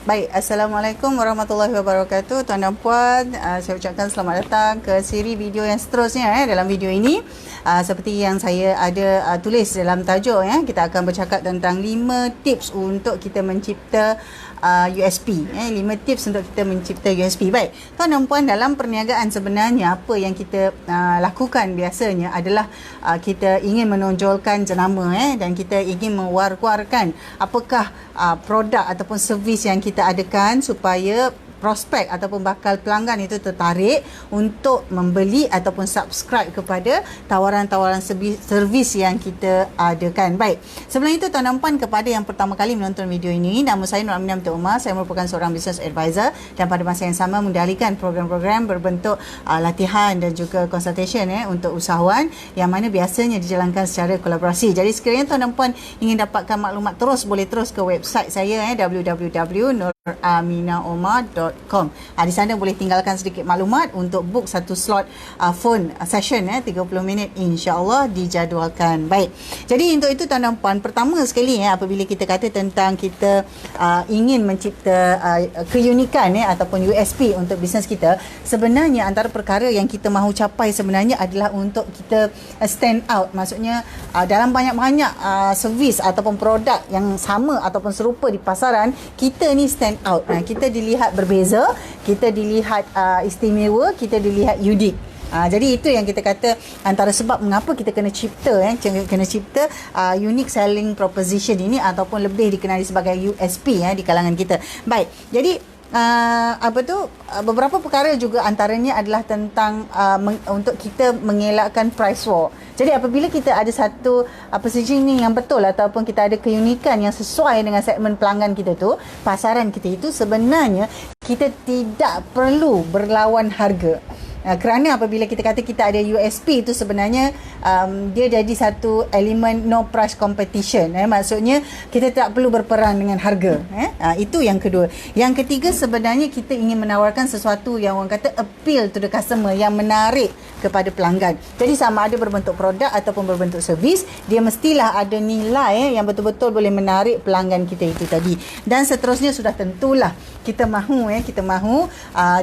Baik, Assalamualaikum warahmatullahi wabarakatuh. Tuan dan puan, saya ucapkan selamat datang ke siri video yang seterusnya. Dalam video ini, seperti yang saya ada tulis dalam tajuk, kita akan bercakap tentang 5 tips untuk kita mencipta USP. 5 tips untuk kita mencipta USP. Baik, tuan dan puan, dalam perniagaan sebenarnya apa yang kita lakukan biasanya adalah kita ingin menonjolkan jenama dan kita ingin mewar-warkan apakah produk ataupun servis yang kita adakan supaya prospek ataupun bakal pelanggan itu tertarik untuk membeli ataupun subscribe kepada tawaran-tawaran servis yang kita adakan. Baik, sebelum itu tuan dan puan, kepada yang pertama kali menonton video ini, nama saya Nur Aminah binti Umar. Saya merupakan seorang business advisor dan pada masa yang sama mendalikan program-program berbentuk latihan dan juga consultation untuk usahawan yang mana biasanya dijalankan secara kolaborasi. Jadi sekiranya tuan dan puan ingin dapatkan maklumat terus, boleh terus ke website saya www.nuraminaomar.com. Di sana boleh tinggalkan sedikit maklumat untuk book satu slot phone session 30 minit, insya-Allah dijadualkan. Baik. Jadi untuk itu tuan dan puan, pertama sekali apabila kita kata tentang kita ingin mencipta keunikan ataupun USP untuk bisnes kita, sebenarnya antara perkara yang kita mahu capai sebenarnya adalah untuk kita stand out. Maksudnya dalam banyak-banyak servis ataupun produk yang sama ataupun serupa di pasaran, kita ni stand out. Kita dilihat berbeza, kita dilihat istimewa, kita dilihat unik. Jadi itu yang kita kata antara sebab mengapa kita kena cipta kena cipta unique selling proposition ini ataupun lebih dikenali sebagai USP di kalangan kita. Baik. Jadi beberapa perkara juga antaranya adalah tentang untuk kita mengelakkan price war. Jadi apabila kita ada satu positioning yang betul ataupun kita ada keunikan yang sesuai dengan segmen pelanggan kita tu, pasaran kita itu, sebenarnya kita tidak perlu berlawan harga. Kerana apabila kita kata kita ada USP itu, sebenarnya dia jadi satu elemen no price competition. Maksudnya kita tak perlu berperang dengan harga. Itu yang kedua. Yang ketiga, sebenarnya kita ingin menawarkan sesuatu yang orang kata appeal to the customer, yang menarik kepada pelanggan. Jadi sama ada berbentuk produk ataupun berbentuk servis, dia mestilah ada nilai yang betul-betul boleh menarik pelanggan kita itu tadi. Dan seterusnya sudah tentulah kita mahu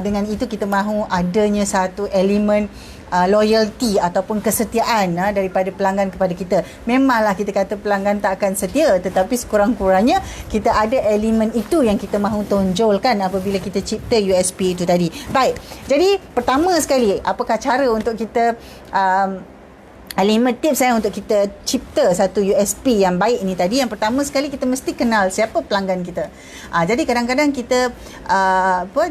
dengan itu kita mahu adanya satu elemen loyalty ataupun kesetiaan daripada pelanggan kepada kita. Memanglah kita kata pelanggan tak akan setia, tetapi sekurang-kurangnya kita ada elemen itu yang kita mahu tonjolkan apabila kita cipta USP itu tadi. Baik, jadi pertama sekali, apakah cara untuk kita 5 tips untuk kita cipta satu USP yang baik ini tadi. Yang pertama sekali, kita mesti kenal siapa pelanggan kita. Jadi kadang-kadang kita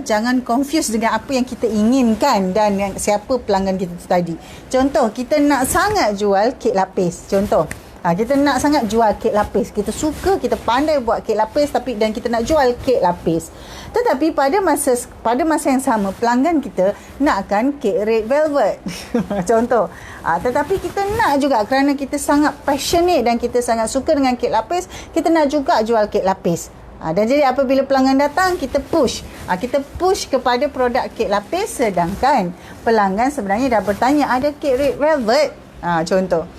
jangan confuse dengan apa yang kita inginkan dan siapa pelanggan kita tadi. Contoh, kita nak sangat jual kek lapis. Contoh, kita nak sangat jual kek lapis. Kita suka, kita pandai buat kek lapis dan kita nak jual kek lapis. Tetapi pada masa yang sama, pelanggan kita nakkan kek red velvet. Contoh. Tetapi kita nak juga, kerana kita sangat passionate dan kita sangat suka dengan kek lapis, kita nak juga jual kek lapis. Dan jadi apabila pelanggan datang, kita push kepada produk kek lapis, sedangkan pelanggan sebenarnya dah bertanya, ada kek red velvet. Contoh.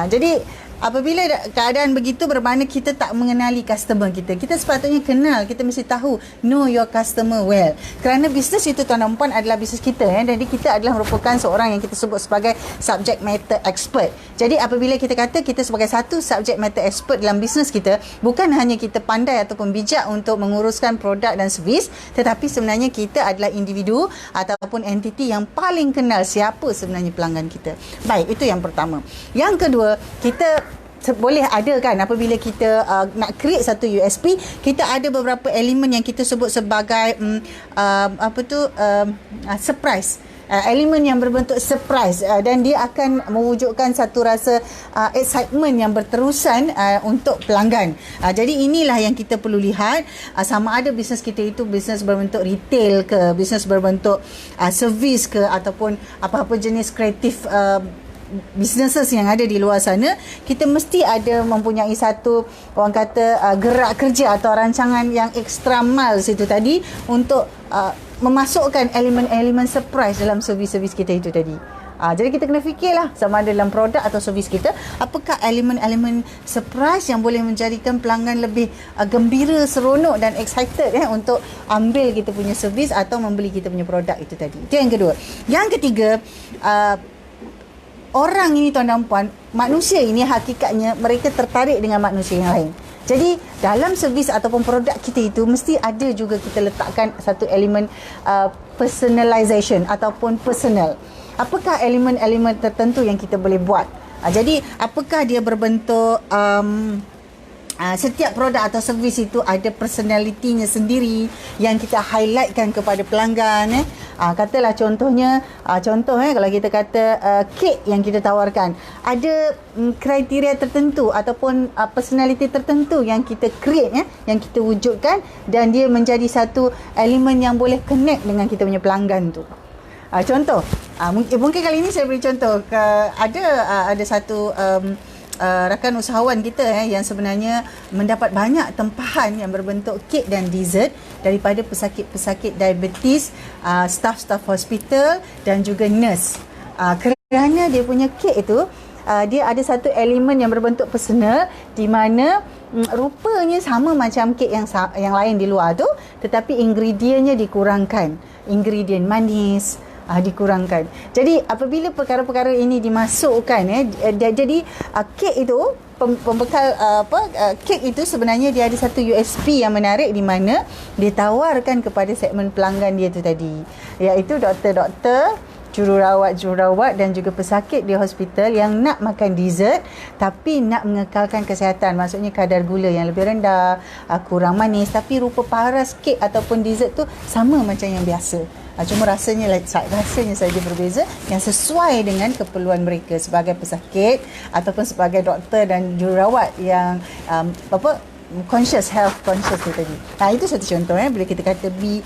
Jadi apabila keadaan begitu, bermakna kita tak mengenali customer kita. Kita sepatutnya kenal, kita mesti tahu, know your customer well. Kerana bisnes itu tuan dan puan adalah bisnes kita. Jadi kita adalah merupakan seorang yang kita sebut sebagai subject matter expert. Jadi apabila kita kata kita sebagai satu subject matter expert dalam bisnes kita, bukan hanya kita pandai ataupun bijak untuk menguruskan produk dan servis, tetapi sebenarnya kita adalah individu ataupun entiti yang paling kenal siapa sebenarnya pelanggan kita. Baik, itu yang pertama. Yang kedua, kita boleh ada apabila kita nak create satu USP, kita ada beberapa elemen yang kita sebut sebagai surprise. Elemen yang berbentuk surprise dan dia akan mewujudkan satu rasa excitement yang berterusan untuk pelanggan. Jadi inilah yang kita perlu lihat, sama ada bisnes kita itu bisnes berbentuk retail ke, bisnes berbentuk servis ke, ataupun apa-apa jenis kreatif businesses yang ada di luar sana, kita mesti ada mempunyai satu, orang kata, gerak kerja atau rancangan yang extra mile situ tadi untuk memasukkan elemen-elemen surprise dalam servis-servis kita itu tadi. Jadi kita kena fikirlah sama ada dalam produk atau servis kita, apakah elemen-elemen surprise yang boleh menjadikan pelanggan lebih gembira, seronok dan excited untuk ambil kita punya servis atau membeli kita punya produk itu tadi. Itu yang kedua. Yang ketiga, orang ini tuan dan puan, manusia ini hakikatnya mereka tertarik dengan manusia yang lain. Jadi dalam servis ataupun produk kita itu mesti ada juga kita letakkan satu elemen personalization ataupun personal. Apakah elemen-elemen tertentu yang kita boleh buat? Jadi apakah dia berbentuk setiap produk atau servis itu ada personalitinya sendiri yang kita highlightkan kepada pelanggan. Katalah contohnya, kalau kita kata kek yang kita tawarkan, ada kriteria tertentu ataupun personality tertentu yang kita create, yang kita wujudkan, dan dia menjadi satu elemen yang boleh connect dengan kita punya pelanggan tu. Contoh, mungkin kali ini saya beri contoh. Ada satu rakan usahawan kita yang sebenarnya mendapat banyak tempahan yang berbentuk kek dan dessert daripada pesakit-pesakit diabetes, staf-staf hospital dan juga nurse. Kerana dia punya kek itu dia ada satu elemen yang berbentuk personal, di mana rupanya sama macam kek yang lain di luar tu, tetapi ingredientnya dikurangkan. Ingredient manis dikurangkan. Jadi apabila perkara-perkara ini dimasukkan, jadi kek itu pembekal kek itu sebenarnya dia ada satu USP yang menarik, di mana dia tawarkan kepada segmen pelanggan dia tu tadi, iaitu doktor-doktor, jururawat dan juga pesakit di hospital yang nak makan dessert tapi nak mengekalkan kesihatan. Maksudnya kadar gula yang lebih rendah, kurang manis, tapi rupa paras kek ataupun dessert tu sama macam yang biasa. Cuma rasanya saja berbeza, yang sesuai dengan keperluan mereka sebagai pesakit ataupun sebagai doktor dan jururawat yang conscious, health conscious tu tadi. Itu satu contoh bila kita kata be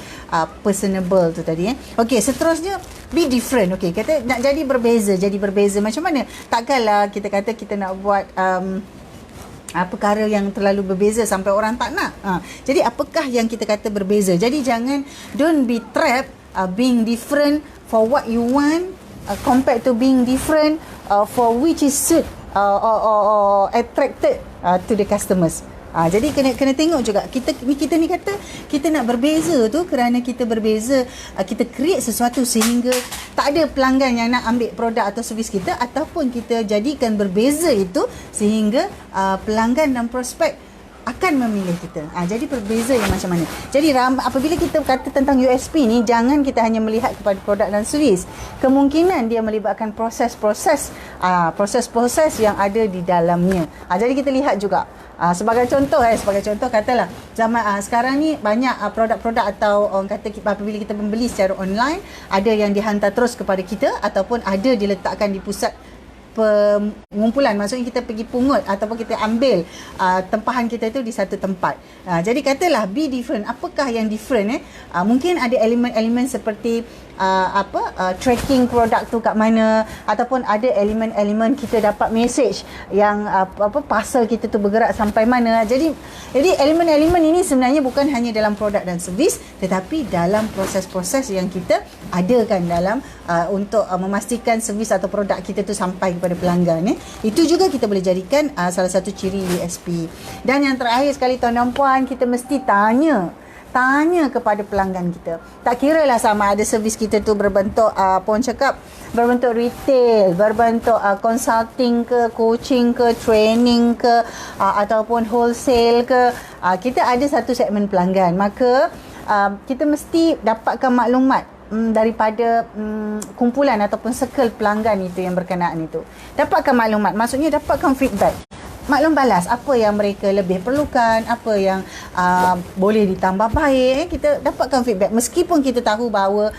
personable tu tadi. Okey, seterusnya be different. Okey, kata nak jadi berbeza. Macam mana? Takkanlah kita kata kita nak buat perkara yang terlalu berbeza sampai orang tak nak. Jadi apakah yang kita kata berbeza? Jadi jangan, don't be trapped being different for what you want compared to being different for which is suit or attracted to the customers. Jadi kena tengok juga kita ni kata kita nak berbeza tu kerana kita berbeza, kita create sesuatu sehingga tak ada pelanggan yang nak ambil produk atau servis kita, ataupun kita jadikan berbeza itu sehingga pelanggan dan prospek akan memilih kita. Jadi berbeza yang macam mana? Jadi apabila kita kata tentang USP ni, jangan kita hanya melihat kepada produk dan servis. Kemungkinan dia melibatkan proses-proses yang ada di dalamnya. Jadi kita lihat juga. Sebagai contoh katalah zaman sekarang ni banyak produk-produk atau orang kata apabila kita membeli secara online, ada yang dihantar terus kepada kita ataupun ada diletakkan di pusat pengumpulan. Maksudnya kita pergi pungut ataupun kita ambil tempahan kita itu di satu tempat. Jadi katalah be different. Apakah yang different? Mungkin ada elemen-elemen seperti tracking produk tu kat mana, ataupun ada elemen-elemen kita dapat message yang parcel kita tu bergerak sampai mana. Jadi elemen-elemen ini sebenarnya bukan hanya dalam produk dan servis, tetapi dalam proses-proses yang kita adakan dalam untuk memastikan servis atau produk kita tu sampai kepada pelanggan. Itu juga kita boleh jadikan salah satu ciri USP. Dan yang terakhir sekali tuan dan puan, kita mesti tanya kepada pelanggan kita. Tak kira lah sama ada servis kita tu berbentuk berbentuk retail, berbentuk consulting ke, coaching ke, training ke, ataupun wholesale ke, kita ada satu segmen pelanggan. Maka kita mesti dapatkan maklumat daripada kumpulan ataupun circle pelanggan itu yang berkenaan itu. Dapatkan maklumat, maksudnya dapatkan feedback. Maklum balas apa yang mereka lebih perlukan, apa yang boleh ditambah baik. Kita dapatkan feedback. Meskipun kita tahu bahawa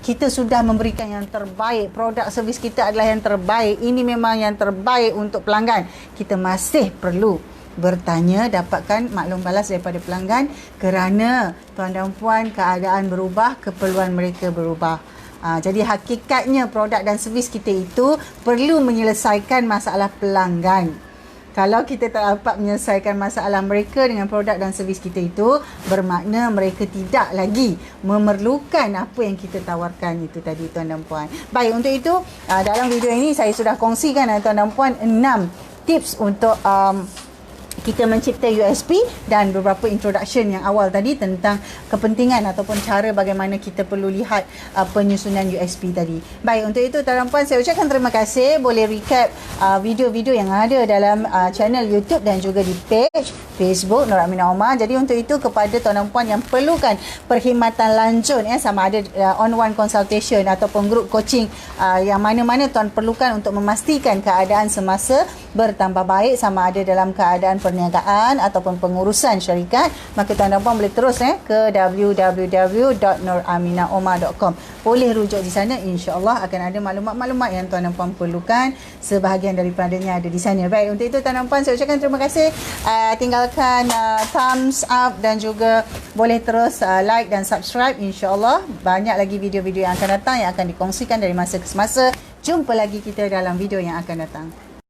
kita sudah memberikan yang terbaik, produk servis kita adalah yang terbaik, ini memang yang terbaik untuk pelanggan, kita masih perlu bertanya, dapatkan maklum balas daripada pelanggan, kerana tuan dan puan, keadaan berubah, keperluan mereka berubah. Jadi hakikatnya produk dan servis kita itu perlu menyelesaikan masalah pelanggan. Kalau kita tak dapat menyelesaikan masalah mereka dengan produk dan servis kita itu, bermakna mereka tidak lagi memerlukan apa yang kita tawarkan itu tadi, tuan dan puan. Baik, untuk itu dalam video ini saya sudah kongsikan tuan dan puan 6 tips untuk kita mencipta USP dan beberapa introduction yang awal tadi tentang kepentingan ataupun cara bagaimana kita perlu lihat penyusunan USP tadi. Baik, untuk itu tuan dan puan, saya ucapkan terima kasih. Boleh recap video-video yang ada dalam channel YouTube dan juga di page Facebook Nur Aminah Omar. Jadi untuk itu, kepada tuan dan puan yang perlukan perkhidmatan lanjut sama ada on-one consultation ataupun group coaching, yang mana-mana tuan perlukan untuk memastikan keadaan semasa bertambah baik, sama ada dalam keadaan perniagaan ataupun pengurusan syarikat, maka tuan dan puan boleh terus ke www.nuraminaomar.com. Boleh rujuk di sana, insya-Allah akan ada maklumat-maklumat yang tuan dan puan perlukan. Sebahagian daripadanya ada di sana. Baik, untuk itu tuan dan puan, saya ucapkan terima kasih. Tinggalkan thumbs up dan juga boleh terus like dan subscribe. Insya-Allah banyak lagi video-video yang akan datang yang akan dikongsikan dari masa ke semasa. Jumpa lagi kita dalam video yang akan datang.